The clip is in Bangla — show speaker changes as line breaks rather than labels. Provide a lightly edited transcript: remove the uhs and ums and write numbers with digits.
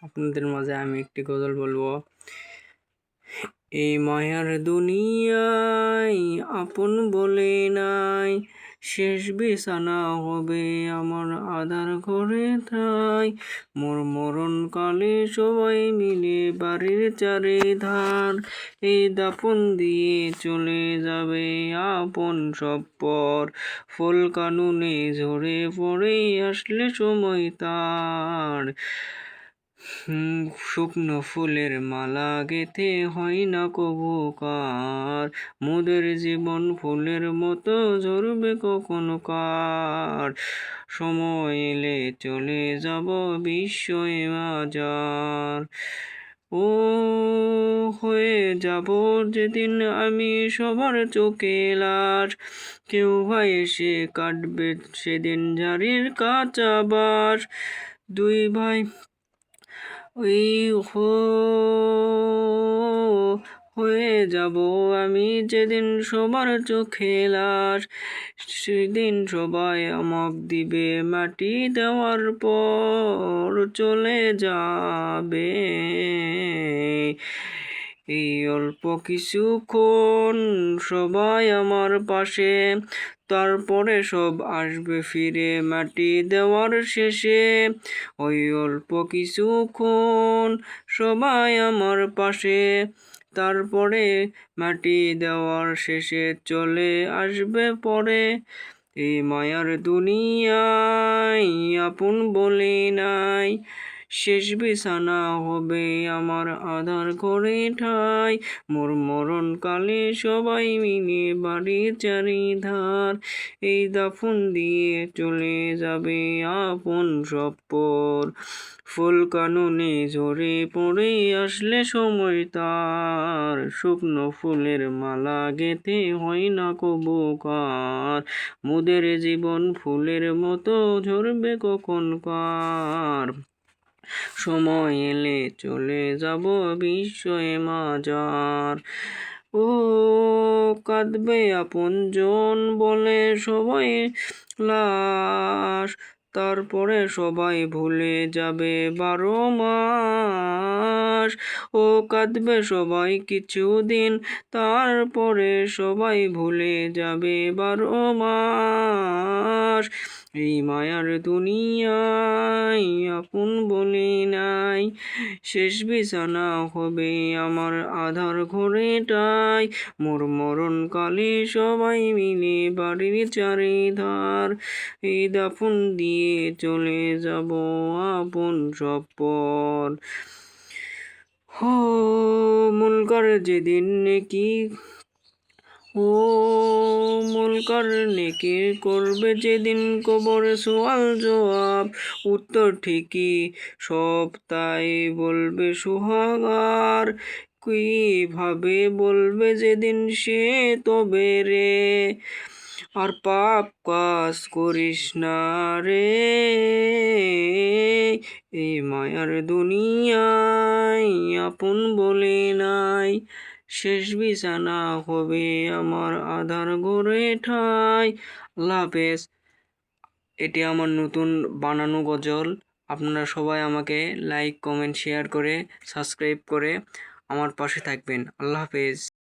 আপনাদের মাঝে আমি একটি গজল বলবো। এই মায়ার দুনিয়ায় আপন বলে নাই, শেষ বিছানা হবে আমার আধার ঘরে ঠাই। মোর মরণ কালে সবাই মিলে বাড়ির চারিধার, এই দাফন দিয়ে চলে যাবে আপন সব পর। ফুল কানুনে ঝরে পড়ে আসলে সময় তার, শুকনো ফুলের মালা গেথে হয় না কবু কার। মোদের জীবন ফুলের মতো ঝরবে কখনো কার। সময় এলে চলে যাব বিস্ময় মাজার। ও হয়ে যাব যেদিন আমি সবার চোখে লাশ, কেউ ভাই এসে কাটবে সেদিন ঝাড়ির কাঁচা বাঁশ। দুই ভাই ওই হয়ে যাব আমি যেদিন সবার চোখে লাশ, সেদিন সবাই আমাক দিবে মাটি দেওয়ার পর চলে যাবে। এই অল্প কিছুক্ষণ সবাই আমার পাশে, তারপরে সব আসবে ফিরে মাটি দেওয়ার শেষে। ওই অল্প কিছুক্ষণ সবাই আমার পাশে, তারপরে মাটি দেওয়ার শেষে চলে আসবে পরে। এই মায়ার দুনিয়ায় আপন বলে নাই, শেষ বিছানা হবে আমার আধার ঘরে ঠাই। মোর মরণ কালে সবাই মিলে বাড়ির চারিধার, এই দাফন দিয়ে চলে যাবে আপন সব পর। ফুল কাননে ঝরে পড়ে আসলে সময় তার, শুকনো ফুলের মালা গেথে হয় না কবু কার। মোদের জীবন ফুলের মতো ঝরবে কখন কার। সময় এলে চলে যাব বিস্ময় মাজার। ও কাঁদবে আপনজন বলে সবাই লাশ, তারপরে সবাই ভুলে যাবে 12 মাস। ও কাঁদবে সবাই কিছুদিন, তারপরে সবাই ভুলে যাবে 12 মাস। এই মায়ার দুনিয়ায় আপন বলে নাই, শেষ বিছানা হবে আমার আধার ঘরে ঠাই। মোর মরণ কালে সবাই মিলে বাড়ির চারিধার, এই দাফন দিয়ে চলে যাব আপন সব পর। মুলকার যেদিন নেকি মুলকার নেকি করবে যেদিন কবরে সোয়াল জবাব, উত্তর ঠিকই সব তাই বলবে সুহাগার। কিভাবে বলবে যেদিন সে তবে রে, আর পাপ কাজ করিস না রে। এই মায়ার দুনিয়ায় আপন বলে নাই, শেষ বিছানা হবে আমার আধার ঘরে ঠাই। আল্লাহ হাফেজ। এটি আমার নতুন বানানো গজল। আপনারা সবাই আমাকে লাইক, কমেন্ট, শেয়ার করে সাবস্ক্রাইব করে আমার পাশে থাকবেন। আল্লাহ হাফেজ।